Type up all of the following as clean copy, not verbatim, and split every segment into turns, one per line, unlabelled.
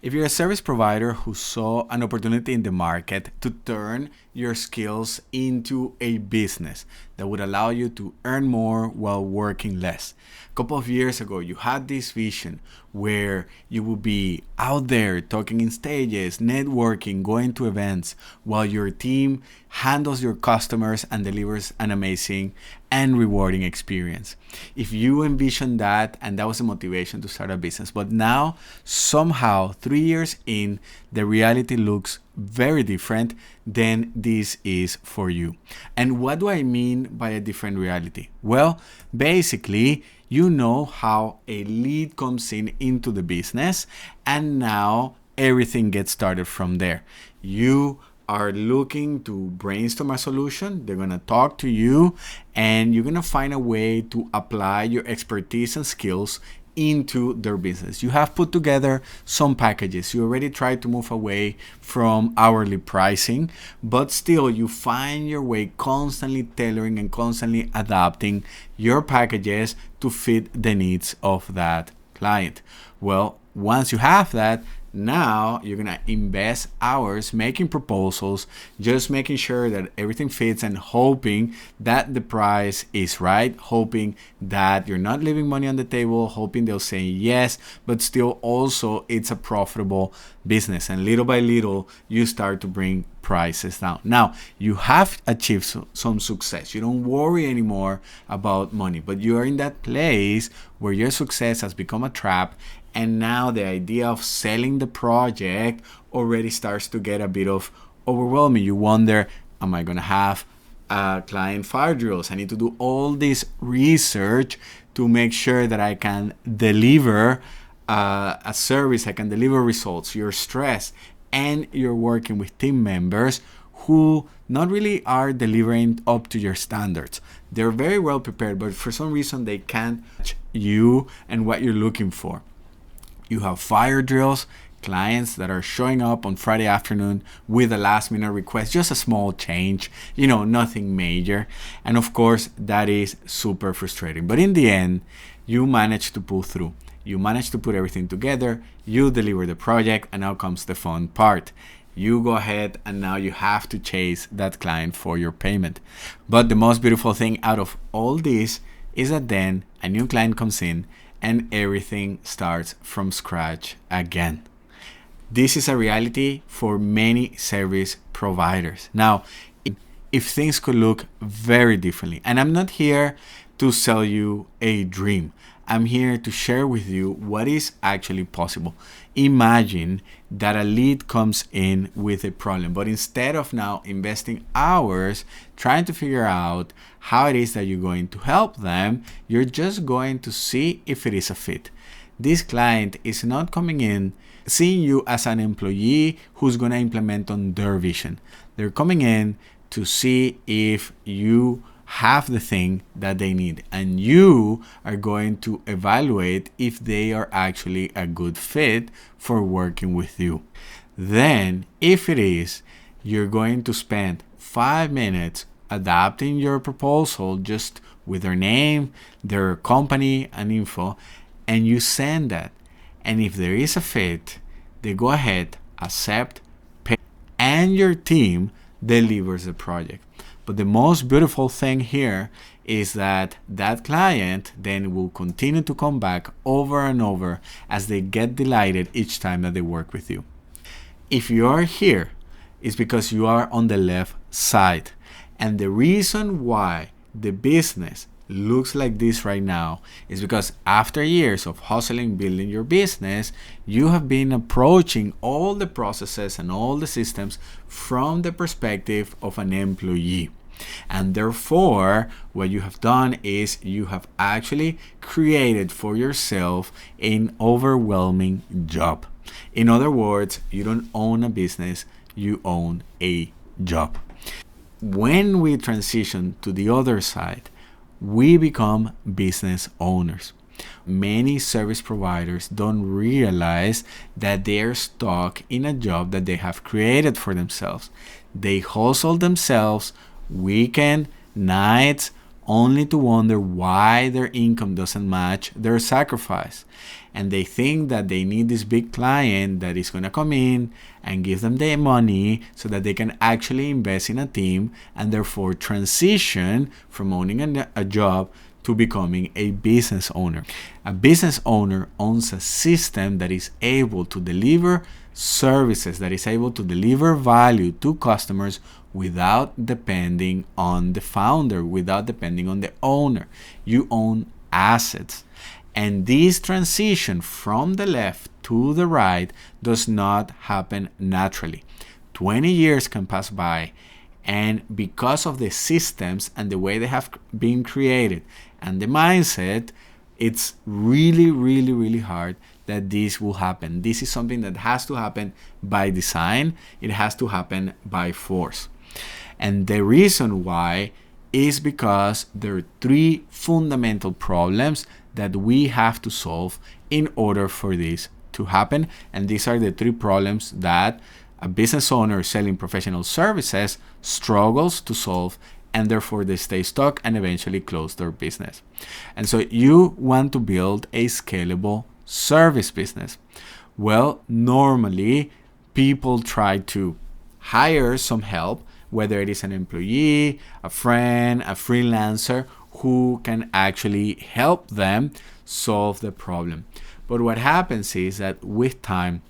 If you're a service provider who saw an opportunity in the market to turn your skills into a business that would allow you to earn more while working less. A couple of years ago, you had this vision where you would be out there talking in stages, networking, going to events, while your team handles your customers and delivers an amazing and rewarding experience. If you envisioned that and that was the motivation to start a business, but now somehow 3 years in, the reality looks very different, then this is for you. And what do I mean by a different reality? Well, basically, you know how a lead comes in into the business, and now everything gets started from there. You are looking to brainstorm a solution. They're going to talk to you, and you're going to find a way to apply your expertise and skills into their business. You have put together some packages. You already tried to move away from hourly pricing, but still you find your way constantly tailoring and constantly adapting your packages to fit the needs of that client. Well, once you have that, now you're gonna invest hours making proposals, just making sure that everything fits and hoping that the price is right, hoping that you're not leaving money on the table, hoping they'll say yes, but still also it's a profitable business. And little by little, you start to bring prices down. Now, you have achieved some success. You don't worry anymore about money, but you are in that place where your success has become a trap. And now the idea of selling the project already starts to get a bit of overwhelming. You wonder, am I going to have client fire drills? I need to do all this research to make sure that I can deliver a service, I can deliver results. You're stressed, and you're working with team members who not really are delivering up to your standards. They're very well prepared, but for some reason they can't match you and what you're looking for. You have fire drills, clients that are showing up on Friday afternoon with a last minute request, just a small change, nothing major. And of course, that is super frustrating. But in the end, you manage to pull through. You manage to put everything together, you deliver the project, and now comes the fun part. You go ahead and now you have to chase that client for your payment. But the most beautiful thing out of all this is that then a new client comes in and everything starts from scratch again. This is a reality for many service providers. Now, if things could look very differently, and I'm not here to sell you a dream, I'm here to share with you what is actually possible. Imagine that a lead comes in with a problem, but instead of now investing hours trying to figure out how it is that you're going to help them, you're just going to see if it is a fit. This client is not coming in seeing you as an employee who's going to implement on their vision. They're coming in to see if you have the thing that they need, and you are going to evaluate if they are actually a good fit for working with you. Then, if it is, you're going to spend 5 minutes adapting your proposal just with their name, their company, and info, and you send that. And if there is a fit, they go ahead, accept, pay, and your team delivers the project. But the most beautiful thing here is that that client then will continue to come back over and over as they get delighted each time that they work with you. If you are here, it's because you are on the left side. And the reason why the business looks like this right now is because after years of hustling, building your business, you have been approaching all the processes and all the systems from the perspective of an employee. And therefore, what you have done is you have actually created for yourself an overwhelming job. In other words, you don't own a business, you own a job. When we transition to the other side, we become business owners. Many service providers don't realize that they're stuck in a job that they have created for themselves. They hustle themselves weekend, nights, only to wonder why their income doesn't match their sacrifice. And they think that they need this big client that is going to come in and give them the money so that they can actually invest in a team and therefore transition from owning a job to becoming a business owner. A business owner owns a system that is able to deliver services, that is able to deliver value to customers without depending on the founder, without depending on the owner. You own assets. And this transition from the left to the right does not happen naturally. 20 years can pass by, and because of the systems and the way they have been created and the mindset, it's really, really, really hard that this will happen. This is something that has to happen by design. It has to happen by force. And the reason why is because there are three fundamental problems that we have to solve in order for this to happen. And these are the three problems that a business owner selling professional services struggles to solve, and therefore they stay stuck and eventually close their business. And so you want to build a scalable service business. Well, normally people try to hire some help, whether it is an employee, a friend, a freelancer, who can actually help them solve the problem. But what happens is that with time,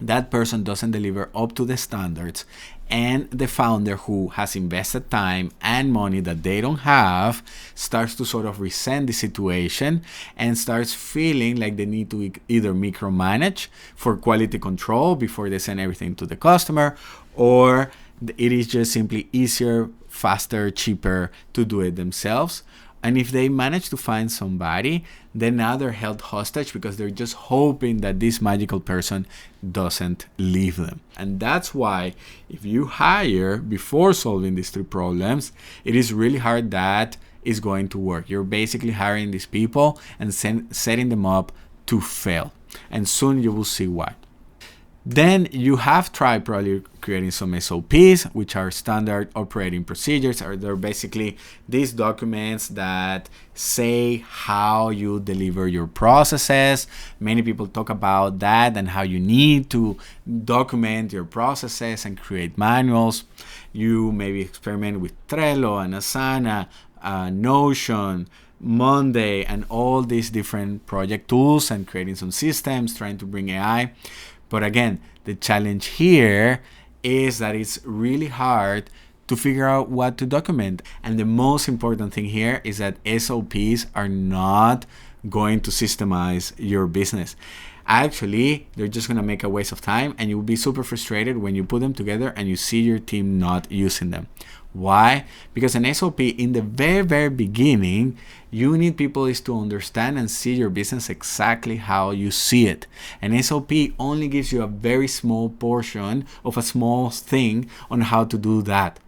that person doesn't deliver up to the standards, and the founder who has invested time and money that they don't have starts to sort of resent the situation and starts feeling like they need to either micromanage for quality control before they send everything to the customer, or it is just simply easier, faster, cheaper to do it themselves. And if they manage to find somebody, then now they're held hostage because they're just hoping that this magical person doesn't leave them. And that's why if you hire before solving these three problems, it is really hard that is going to work. You're basically hiring these people and setting them up to fail. And soon you will see why. Then you have tried probably creating some SOPs, which are standard operating procedures. They're basically these documents that say how you deliver your processes. Many people talk about that and how you need to document your processes and create manuals. You maybe experiment with Trello and Asana, Notion, Monday, and all these different project tools and creating some systems, trying to bring AI. But again, the challenge here is that it's really hard to figure out what to document. And the most important thing here is that SOPs are not going to systemize your business. Actually, they're just going to make a waste of time, and you'll be super frustrated when you put them together and you see your team not using them. Why? Because an SOP in the very, very beginning, you need people is to understand and see your business exactly how you see it. An SOP only gives you a very small portion of a small thing on how to do that.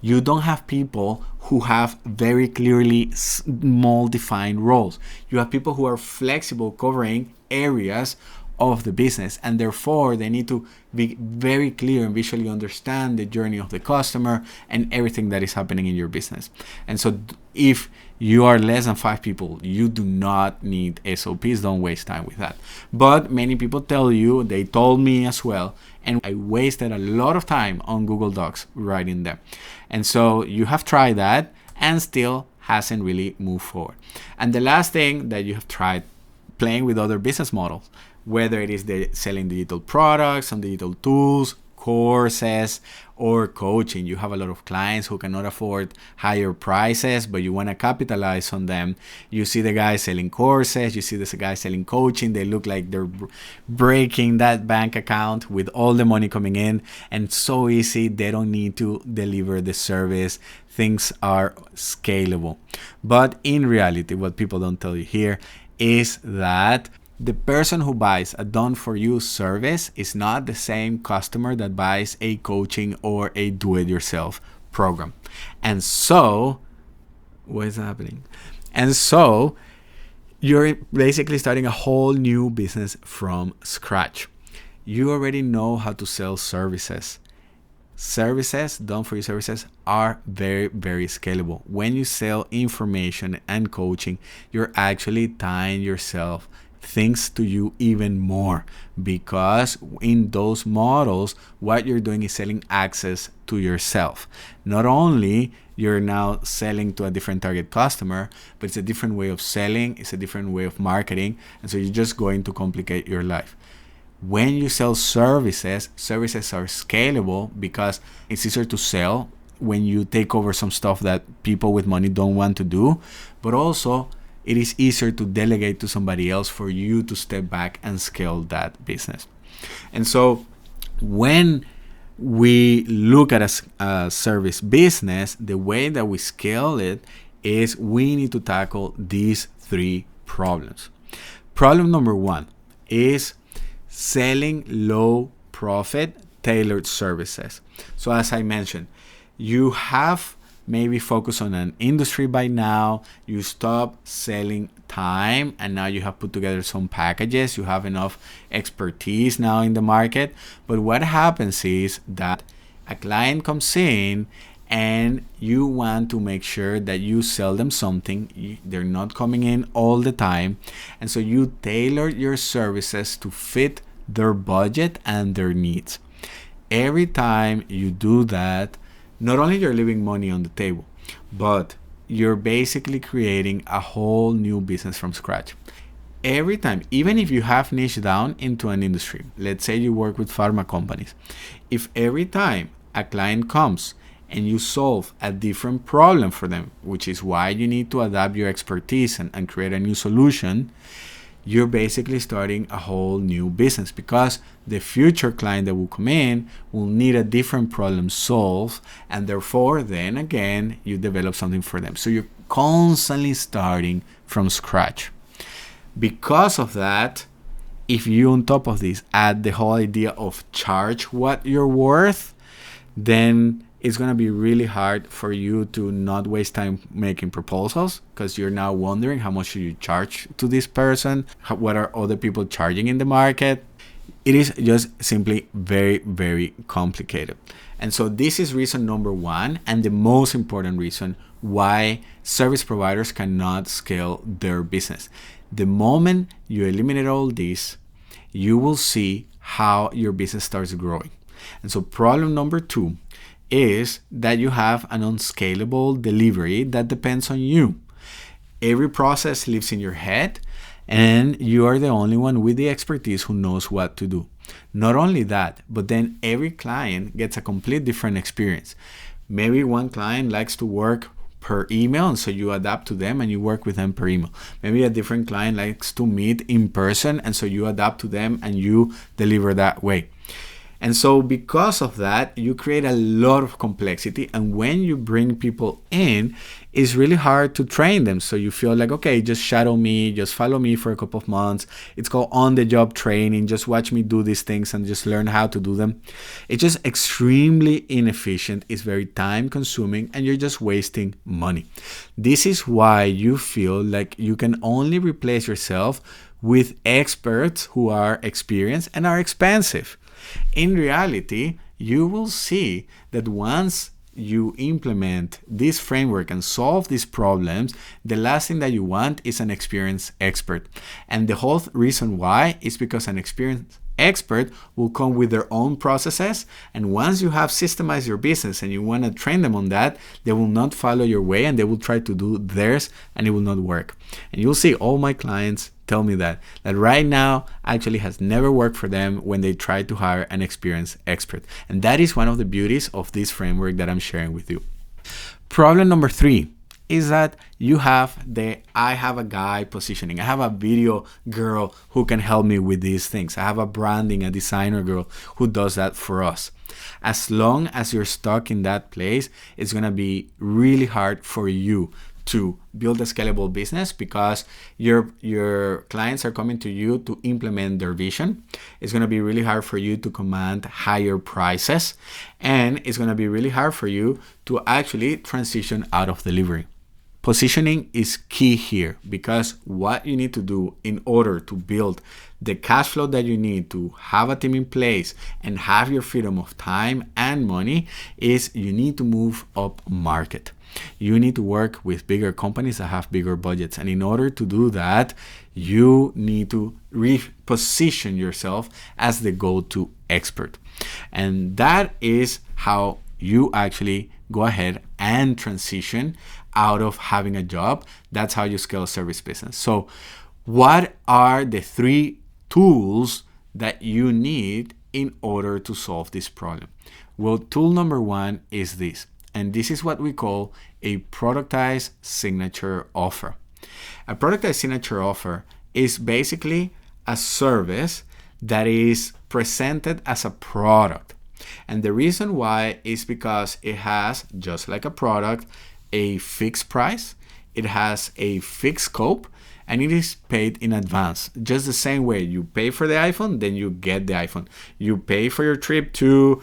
You don't have people who have very clearly small defined roles. You have people who are flexible, covering areas of the business, and therefore they need to be very clear and visually understand the journey of the customer and everything that is happening in your business. And so if you are less than 5 people, you do not need SOPs. Don't waste time with that. But many people tell you, they told me as well, and I wasted a lot of time on Google Docs writing them. And so you have tried that and still hasn't really moved forward. And the last thing that you have tried, playing with other business models, whether it is selling digital products, some digital tools, courses, or coaching. You have a lot of clients who cannot afford higher prices, but you want to capitalize on them. You see the guy selling courses, you see this guy selling coaching. They look like they're breaking that bank account with all the money coming in, and so easy. They don't need to deliver the service. Things are scalable. But in reality, what people don't tell you here is that the person who buys a done-for-you service is not the same customer that buys a coaching or a do-it-yourself program. And so, what is happening? And so, you're basically starting a whole new business from scratch. You already know how to sell services. services, done-for-you services, are very, very scalable. When you sell information and coaching, you're actually tying yourself things to you even more, because in those models, what you're doing is selling access to yourself. Not only you're now selling to a different target customer, but it's a different way of selling, it's a different way of marketing, and so you're just going to complicate your life. When you sell services, services are scalable because it's easier to sell when you take over some stuff that people with money don't want to do, but also it is easier to delegate to somebody else for you to step back and scale that business. And so when we look at a service business, the way that we scale it is we need to tackle these three problems. Problem number one is selling low profit tailored services. So as I mentioned, you have maybe focus on an industry by now, you stop selling time, and now you have put together some packages, you have enough expertise now in the market. But what happens is that a client comes in and you want to make sure that you sell them something. They're not coming in all the time, and so you tailor your services to fit their budget and their needs. Every time you do that, not only you're leaving money on the table, but you're basically creating a whole new business from scratch. Every time, even if you have niche down into an industry, let's say you work with pharma companies, if every time a client comes and you solve a different problem for them, which is why you need to adapt your expertise and create a new solution, you're basically starting a whole new business, because the future client that will come in will need a different problem solved, and therefore then again you develop something for them. So you're constantly starting from scratch. Because of that, if you on top of this add the whole idea of charge what you're worth, then it's going to be really hard for you to not waste time making proposals, because you're now wondering how much should you charge to this person, what are other people charging in the market. It is just simply very, very complicated. And so this is reason number one, and the most important reason why service providers cannot scale their business. The moment you eliminate all this, you will see how your business starts growing. And so problem number two is that you have an unscalable delivery that depends on you. Every process lives in your head, and you are the only one with the expertise who knows what to do. Not only that, but then every client gets a complete different experience. Maybe one client likes to work per email, and so you adapt to them and you work with them per email. Maybe a different client likes to meet in person, and so you adapt to them and you deliver that way. And so because of that, you create a lot of complexity. And when you bring people in, it's really hard to train them. So you feel like, okay, just shadow me, just follow me for a couple of months. It's called on-the-job training. Just watch me do these things and just learn how to do them. It's just extremely inefficient. It's very time-consuming, and you're just wasting money. This is why you feel like you can only replace yourself with experts who are experienced and are expensive. In reality, you will see that once you implement this framework and solve these problems, the last thing that you want is an experienced expert. And the whole reason why is because an experienced expert will come with their own processes, and once you have systemized your business and you want to train them on that, they will not follow your way and they will try to do theirs, and it will not work. And you'll see all my clients tell me that right now actually has never worked for them when they try to hire an experienced expert. And that is one of the beauties of this framework that I'm sharing with you. Problem number three is that you have the I have a guy positioning. I have a video girl who can help me with these things. I have a branding, a designer girl who does that for us. As long as you're stuck in that place, it's going to be really hard for you to build a scalable business, because your clients are coming to you to implement their vision. It's going to be really hard for you to command higher prices, and it's going to be really hard for you to actually transition out of delivery. Positioning is key here because what you need to do in order to build the cash flow that you need to have a team in place and have your freedom of time and money is you need to move up market. You need to work with bigger companies that have bigger budgets. And in order to do that, you need to reposition yourself as the go-to expert. And that is how you actually go ahead and transition out of having a job. That's how you scale a service business. So what are the 3 tools that you need in order to solve this problem? Well, tool number 1 is this, and this is what we call a productized signature offer. A productized signature offer is basically a service that is presented as a product. And the reason why is because it has, just like a product, a fixed price, it has a fixed scope, and it is paid in advance. Just the same way you pay for the iPhone, then you get the iPhone. You pay for your trip to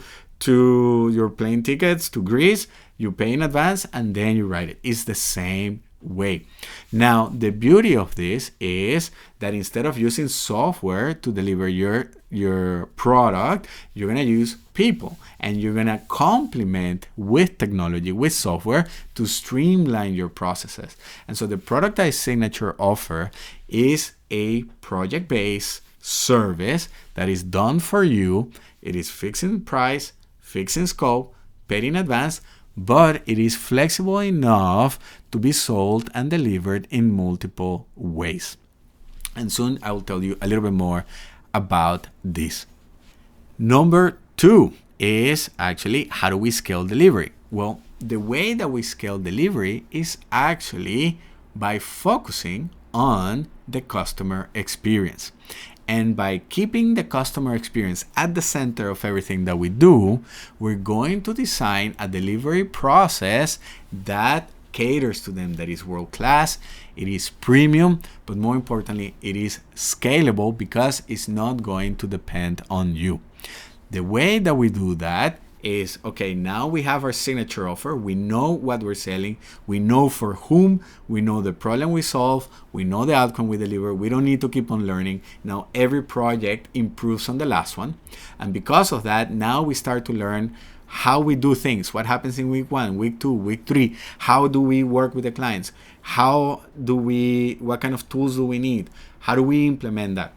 your plane tickets to Greece, you pay in advance, and then you write it. It's the same way. Now, the beauty of this is that instead of using software to deliver your product, you're going to use people, and you're going to complement with technology, with software, to streamline your processes. And so the productized signature offer is a project-based service that is done for you. It is fixed in price, fixed in scope, paid in advance, but it is flexible enough to be sold and delivered in multiple ways. And soon I will tell you a little bit more about this. Number 2 is actually, how do we scale delivery? Well, the way that we scale delivery is actually by focusing on the customer experience. And by keeping the customer experience at the center of everything that we do, we're going to design a delivery process that caters to them, that is world-class, it is premium, but more importantly, it is scalable because it's not going to depend on you. The way that we do that is, okay, now we have our signature offer. We know what we're selling. We know for whom. We know the problem we solve. We know the outcome we deliver. We don't need to keep on learning. Now every project improves on the last one. And because of that, now we start to learn how we do things. What happens in week 1, week 2, week 3? How do we work with the clients? What kind of tools do we need? How do we implement that?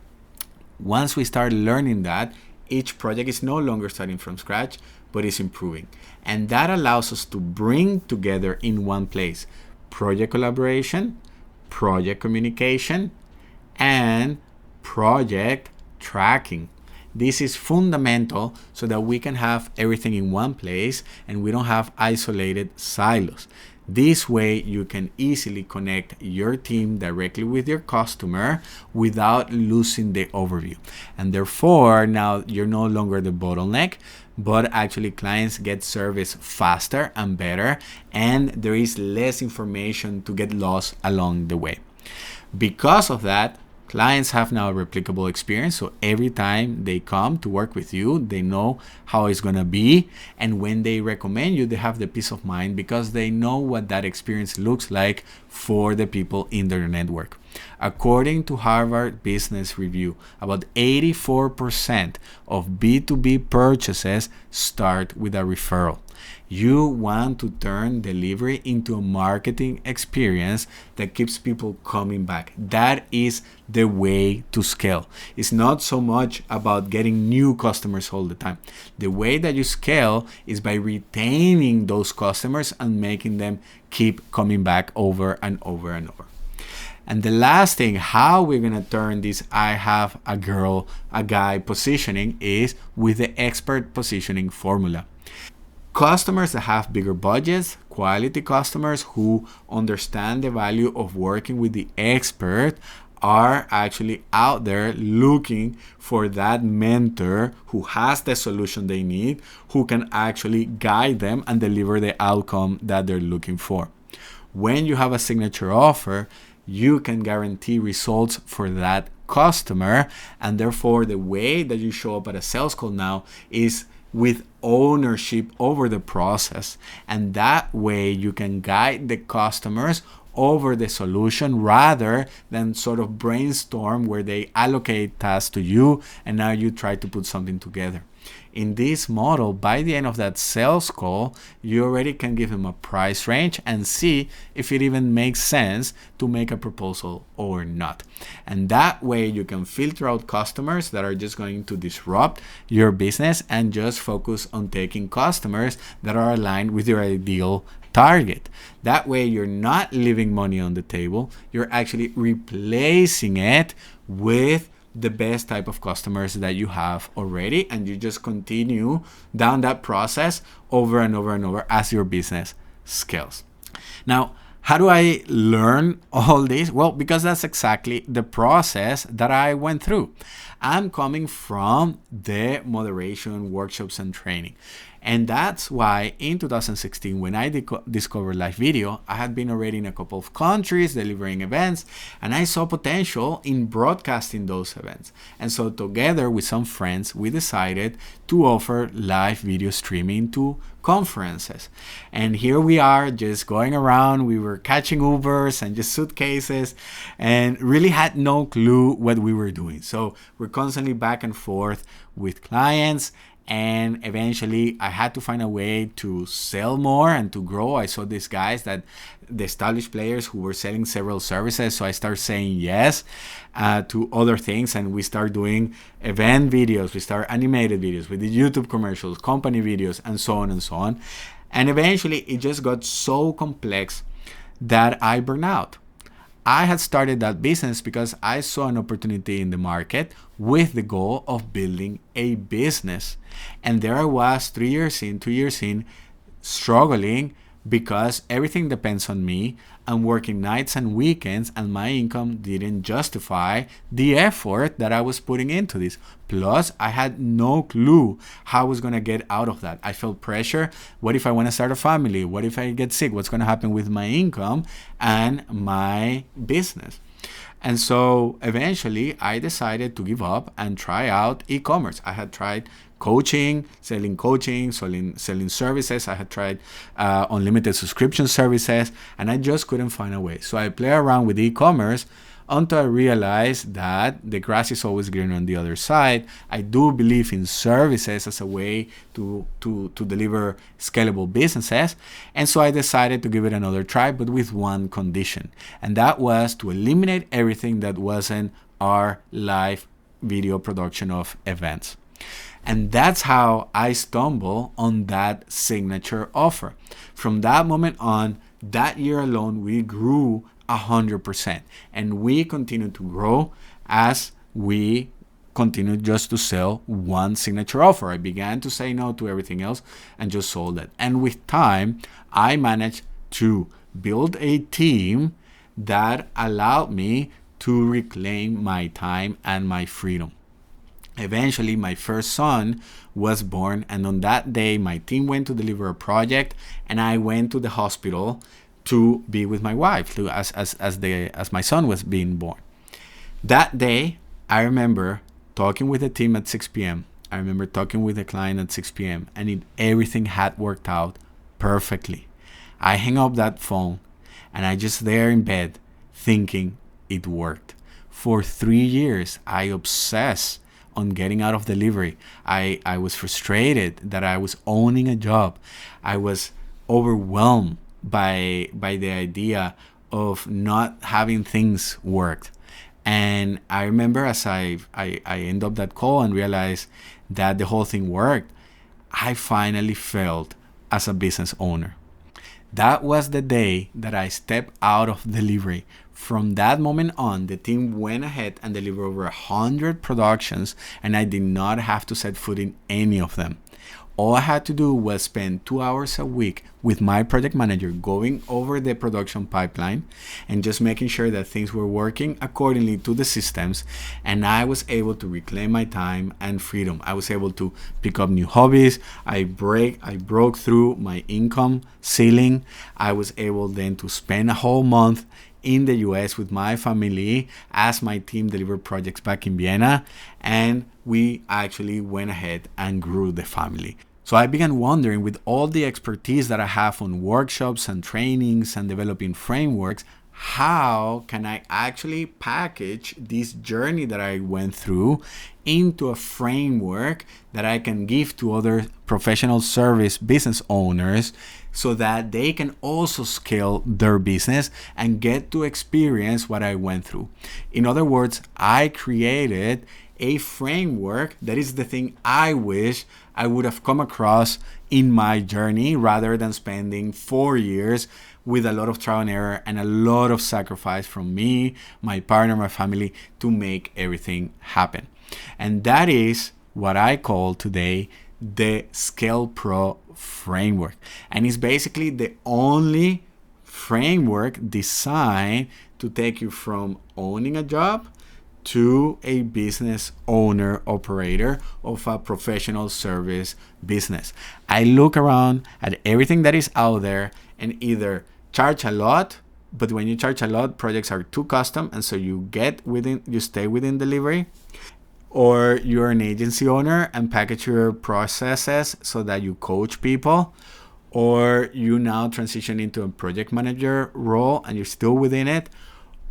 Once we start learning that, each project is no longer starting from scratch, but is improving. And that allows us to bring together in one place project collaboration, project communication, and project tracking. This is fundamental so that we can have everything in one place and we don't have isolated silos. This way you can easily connect your team directly with your customer without losing the overview. And therefore, now you're no longer the bottleneck, but actually clients get service faster and better, and there is less information to get lost along the way. Because of that, clients have now a replicable experience. So every time they come to work with you, they know how it's going to be. And when they recommend you, they have the peace of mind because they know what that experience looks like for the people in their network. According to Harvard Business Review, about 84% of B2B purchases start with a referral. You want to turn delivery into a marketing experience that keeps people coming back. That is the way to scale. It's not so much about getting new customers all the time. The way that you scale is by retaining those customers and making them keep coming back over and over and over. And the last thing, how we're going to turn this I have a girl, a guy positioning is with the expert positioning formula. Customers that have bigger budgets, quality customers who understand the value of working with the expert are actually out there looking for that mentor who has the solution they need, who can actually guide them and deliver the outcome that they're looking for. When you have a signature offer, you can guarantee results for that customer, and therefore the way that you show up at a sales call now is with ownership over the process, and that way you can guide the customers over the solution rather than sort of brainstorm where they allocate tasks to you and now you try to put something together. In this model, by the end of that sales call, you already can give them a price range and see if it even makes sense to make a proposal or not. And that way you can filter out customers that are just going to disrupt your business and just focus on taking customers that are aligned with your ideal target. That way you're not leaving money on the table, you're actually replacing it with the best type of customers that you have already, and you just continue down that process over and over and over as your business scales. Now, how do I learn all this? Well, because that's exactly the process that I went through. I'm coming from the moderation workshops and training. And that's why in 2016, when I discovered live video, I had been already in a couple of countries delivering events, and I saw potential in broadcasting those events. And so together with some friends, we decided to offer live video streaming to conferences. And here we are just going around. We were catching Ubers and just suitcases and really had no clue what we were doing. So we're constantly back and forth with clients. And eventually I had to find a way to sell more and to grow. I saw these guys, that the established players who were selling several services. So I started saying yes to other things, and we start doing event videos. We start animated videos. We did YouTube commercials, company videos, and so on and so on. And eventually it just got so complex that I burned out. I had started that business because I saw an opportunity in the market with the goal of building a business. And there I was 2 years in, struggling because everything depends on me. I'm working nights and weekends, and my income didn't justify the effort that I was putting into this. Plus, I had no clue how I was going to get out of that. I felt pressure. What if I want to start a family? What if I get sick? What's going to happen with my income and my business? And so eventually I decided to give up and try out e-commerce. I had tried selling coaching, selling services. I had tried unlimited subscription services, and I just couldn't find a way. So I play around with e-commerce until I realized that the grass is always greener on the other side. I do believe in services as a way to deliver scalable businesses. And so I decided to give it another try, but with one condition. And that was to eliminate everything that wasn't our live video production of events. And that's how I stumbled on that signature offer. From that moment on, that year alone, we grew 100%. And we continued to grow as we continued just to sell one signature offer. I began to say no to everything else and just sold it. And with time, I managed to build a team that allowed me to reclaim my time and my freedom. Eventually, my first son was born, and on that day, my team went to deliver a project, and I went to the hospital to be with my wife as my son was being born. That day, I remember talking with the team at 6 p.m. I remember talking with the client at 6 p.m. and everything had worked out perfectly. I hang up that phone, and I just there in bed thinking it worked. For 3 years, I obsessed on getting out of delivery. I was frustrated that I was owning a job. I was overwhelmed by the idea of not having things worked. And I remember as I end up that call and realized that the whole thing worked, I finally felt as a business owner. That was the day that I stepped out of delivery. From that moment on, the team went ahead and delivered over 100 productions, and I did not have to set foot in any of them. All I had to do was spend 2 hours a week with my project manager going over the production pipeline and just making sure that things were working accordingly to the systems. And I was able to reclaim my time and freedom. I was able to pick up new hobbies. I broke through my income ceiling. I was able then to spend a whole month in the US with my family as my team delivered projects back in Vienna, and we actually went ahead and grew the family. So I began wondering, with all the expertise that I have on workshops and trainings and developing frameworks, how can I actually package this journey that I went through into a framework that I can give to other professional service business owners so that they can also scale their business and get to experience what I went through. In other words, I created a framework that is the thing I wish I would have come across in my journey rather than spending 4 years with a lot of trial and error and a lot of sacrifice from me, my partner, my family to make everything happen. And that is what I call today the Scale Pro framework. And it's basically the only framework designed to take you from owning a job to a business owner operator of a professional service business. I look around at everything that is out there and either charge a lot, but when you charge a lot, projects are too custom, and so you stay within delivery, or you're an agency owner and package your processes so that you coach people, or you now transition into a project manager role and you're still within it,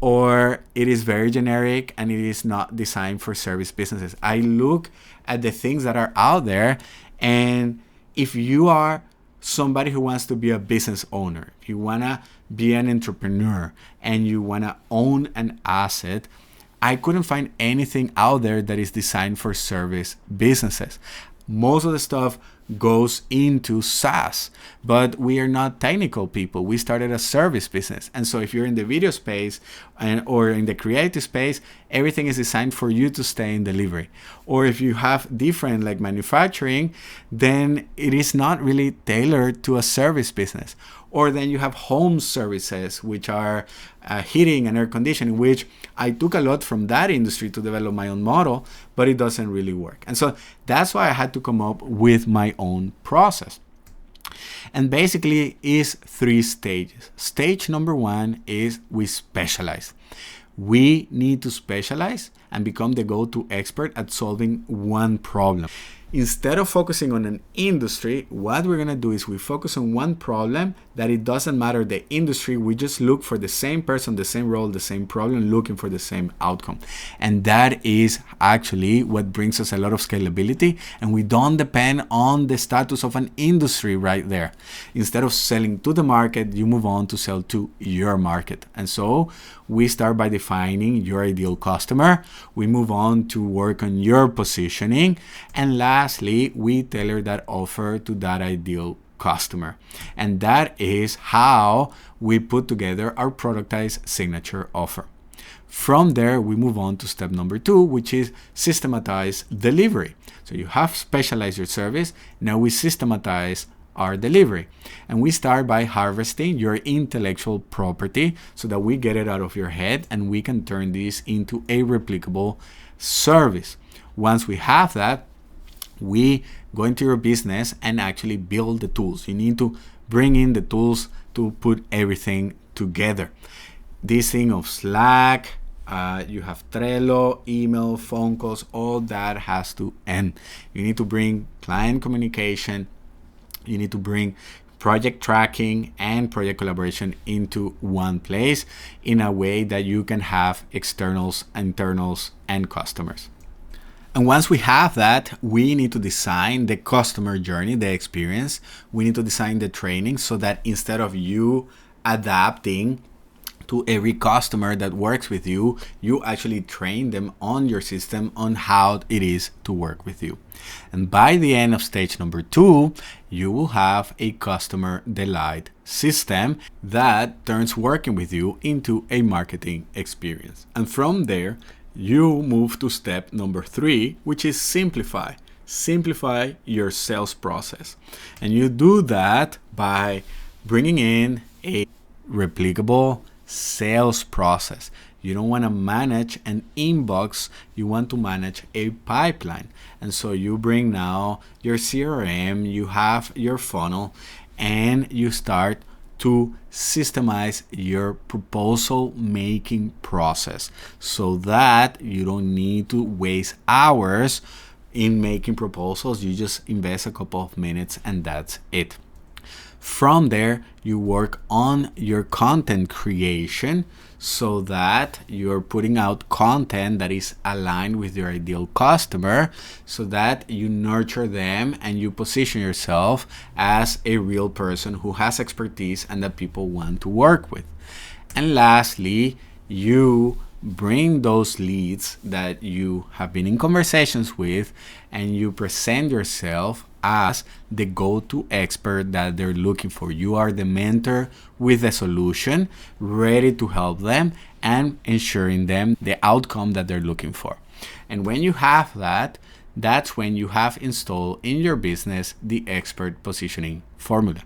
or it is very generic and it is not designed for service businesses. I look at the things that are out there, and if you are somebody who wants to be a business owner, if you want to be an entrepreneur and you want to own an asset, I couldn't find anything out there that is designed for service businesses. Most of the stuff goes into SaaS, but we are not technical people. We started a service business. And so if you're in the video space or in the creative space, everything is designed for you to stay in delivery. Or if you have different like manufacturing, then it is not really tailored to a service business. Or then you have home services, which are heating and air conditioning, which I took a lot from that industry to develop my own model, but it doesn't really work. And so that's why I had to come up with my own process. And basically is 3 stages. Stage number 1 is we specialize. We need to specialize and become the go-to expert at solving one problem. Instead of focusing on an industry, what we're going to do is we focus on one problem that it doesn't matter the industry. We just look for the same person, the same role, the same problem, looking for the same outcome. And that is actually what brings us a lot of scalability. And we don't depend on the status of an industry right there. Instead of selling to the market, you move on to sell to your market. And so we start by defining your ideal customer. We move on to work on your positioning. And lastly, we tailor that offer to that ideal customer. And that is how we put together our productized signature offer. From there, we move on to step number 2, which is systematize delivery. So you have specialized your service. Now we systematize our delivery. And we start by harvesting your intellectual property so that we get it out of your head and we can turn this into a replicable service. Once we have that, we go into your business and actually build the tools. You need to bring in the tools to put everything together. This thing of Slack, you have Trello, email, phone calls, all that has to end. You need to bring client communication. You need to bring project tracking and project collaboration into one place in a way that you can have externals, internals, and customers. And once we have that, we need to design the customer journey, the experience. We need to design the training so that instead of you adapting to every customer that works with you, you actually train them on your system on how it is to work with you. And by the end of stage number 2, you will have a customer delight system that turns working with you into a marketing experience. And from there, you move to step number 3, which is simplify. Simplify your sales process. And you do that by bringing in a replicable sales process. You don't want to manage an inbox, you want to manage a pipeline. And so you bring now your CRM, you have your funnel, and you start to systemize your proposal making process so that you don't need to waste hours in making proposals. You just invest a couple of minutes and that's it. From there, you work on your content creation so that you're putting out content that is aligned with your ideal customer, so that you nurture them and you position yourself as a real person who has expertise and that people want to work with. And lastly, you bring those leads that you have been in conversations with and you present yourself as the go-to expert that they're looking for. You are the mentor with a solution, ready to help them and ensuring them the outcome that they're looking for. And when you have that, that's when you have installed in your business the expert positioning formula.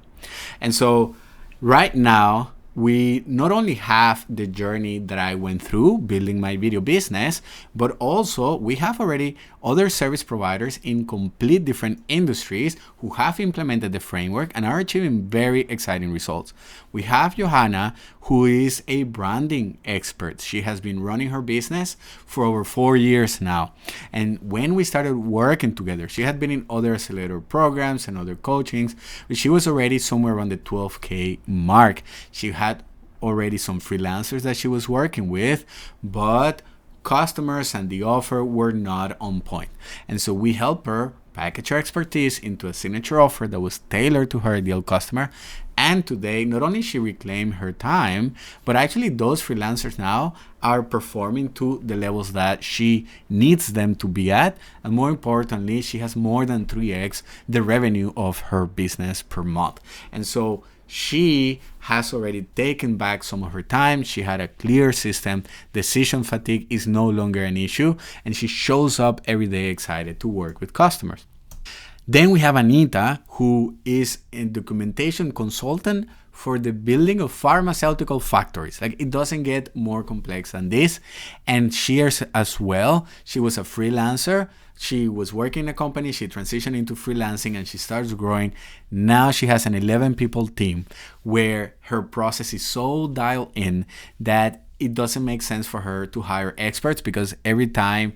And so right now, we not only have the journey that I went through building my video business, but also we have already other service providers in complete different industries who have implemented the framework and are achieving very exciting results. We have Johanna, who is a branding expert. She has been running her business for over 4 years now. And when we started working together, she had been in other accelerator programs and other coachings, but she was already somewhere around the 12K mark. She had already some freelancers that she was working with, but customers and the offer were not on point. And so we helped her package her expertise into a signature offer that was tailored to her ideal customer. And today, not only she reclaimed her time, but actually those freelancers now are performing to the levels that she needs them to be at. And more importantly, she has more than 3x the revenue of her business per month. And so she has already taken back some of her time. She had a clear system. Decision fatigue is no longer an issue, and she shows up every day excited to work with customers. Then we have Anita, who is a documentation consultant for the building of pharmaceutical factories. Like, it doesn't get more complex than this. And she as well, she was a freelancer. She was working in a company, she transitioned into freelancing, and she starts growing. Now she has an 11 people team where her process is so dialed in that it doesn't make sense for her to hire experts, because every time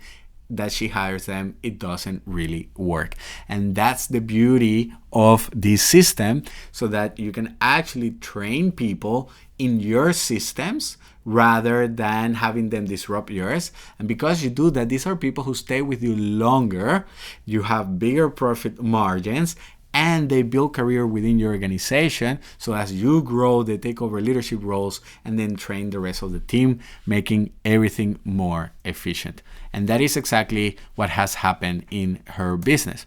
that she hires them, it doesn't really work. And that's the beauty of this system, so that you can actually train people in your systems rather than having them disrupt yours. And because you do that, these are people who stay with you longer, you have bigger profit margins, and they build career within your organization. So as you grow, they take over leadership roles and then train the rest of the team, making everything more efficient. And that is exactly what has happened in her business.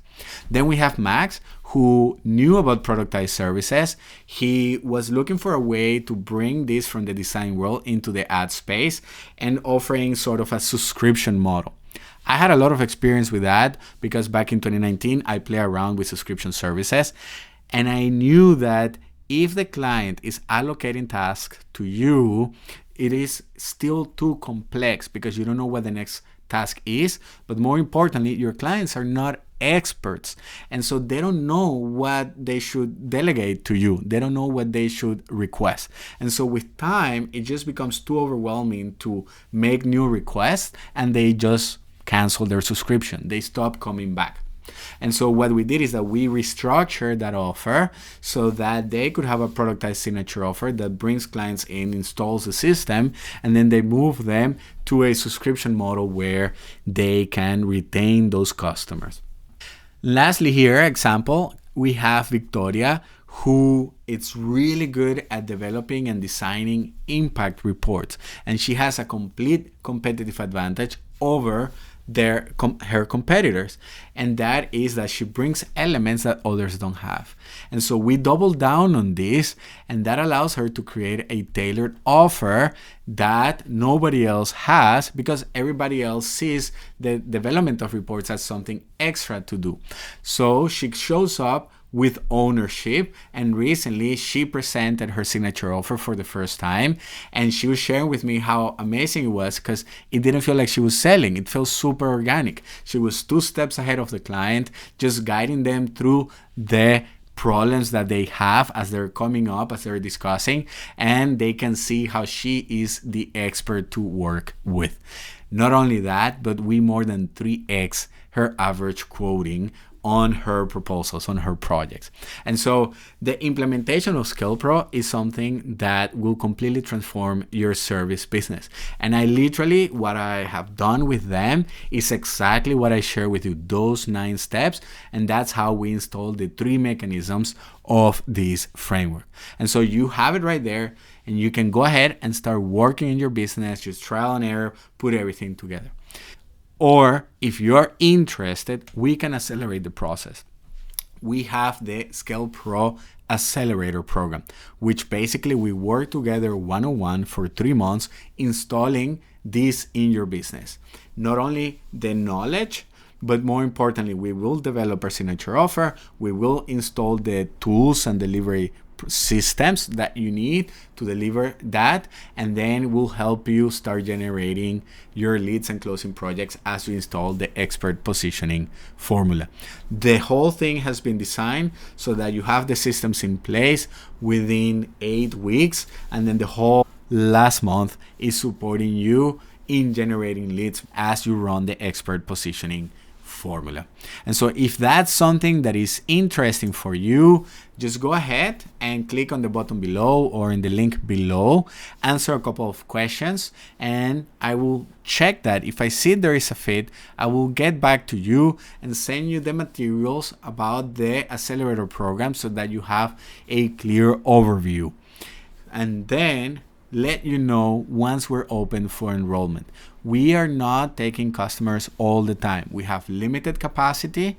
Then we have Max, who knew about productized services. He was looking for a way to bring this from the design world into the ad space and offering sort of a subscription model. I had a lot of experience with that because back in 2019, I played around with subscription services, and I knew that if the client is allocating tasks to you, it is still too complex because you don't know what the next task is. But more importantly, your clients are not experts, and so they don't know what they should delegate to you. They don't know what they should request. And so with time, it just becomes too overwhelming to make new requests, and they just cancel their subscription. They stop coming back. And so what we did is that we restructured that offer so that they could have a productized signature offer that brings clients in, installs the system, and then they move them to a subscription model where they can retain those customers. Lastly here, example, we have Victoria, who is really good at developing and designing impact reports. And she has a complete competitive advantage over her competitors, and that is that she brings elements that others don't have. And so we double down on this, and that allows her to create a tailored offer that nobody else has, because everybody else sees the development of reports as something extra to do. So she shows up with ownership, and recently she presented her signature offer for the first time, and she was sharing with me how amazing it was because it didn't feel like she was selling. It felt super organic. She was 2 steps ahead of the client, just guiding them through the problems that they have as they're coming up, as they're discussing, and they can see how she is the expert to work with. Not only that, but we more than 3x her average quoting on her proposals, on her projects. And so the implementation of Scale Pro is something that will completely transform your service business. And what I have done with them is exactly what I share with you, those 9 steps. And that's how we install the 3 mechanisms of this framework. And so you have it right there, and you can go ahead and start working in your business, just trial and error, put everything together. Or if you're interested, we can accelerate the process. We have the Scale Pro Accelerator Program, which basically we work together one-on-one for 3 months installing this in your business. Not only the knowledge, but more importantly, we will develop our signature offer. We will install the tools and delivery systems that you need to deliver that, and then we'll help you start generating your leads and closing projects as you install the expert positioning formula. The whole thing has been designed so that you have the systems in place within 8 weeks, and then the whole last month is supporting you in generating leads as you run the expert positioning formula. And so if that's something that is interesting for you, just go ahead and click on the button below or in the link below, answer a couple of questions, and I will check that. If I see there is a fit, I will get back to you and send you the materials about the accelerator program so that you have a clear overview. And then let you know once we're open for enrollment. We are not taking customers all the time. We have limited capacity,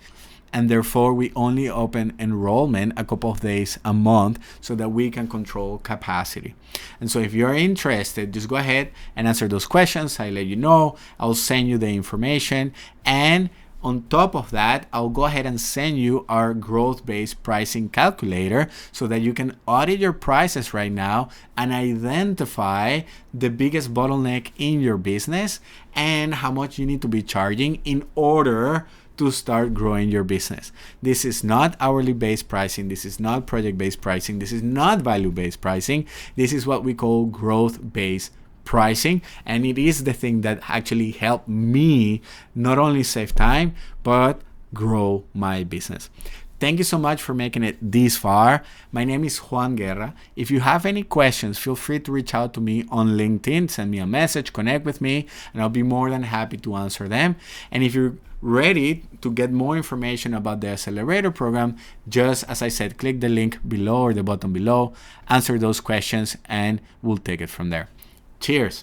and therefore we only open enrollment a couple of days a month so that we can control capacity. And so if you're interested, just go ahead and answer those questions. I let you know. I'll send you the information, and on top of that, I'll go ahead and send you our growth-based pricing calculator so that you can audit your prices right now and identify the biggest bottleneck in your business and how much you need to be charging in order to start growing your business. This is not hourly based pricing. This is not project based pricing. This is not value based pricing. This is what we call growth based pricing, and it is the thing that actually helped me not only save time but grow my business. Thank you so much for making it this far. My name is Juan Guerra. If you have any questions, feel free to reach out to me on LinkedIn, send me a message, connect with me, and I'll be more than happy to answer them. And if you're ready to get more information about the accelerator program, just as I said, click the link below or the button below, answer those questions, and we'll take it from there. Cheers.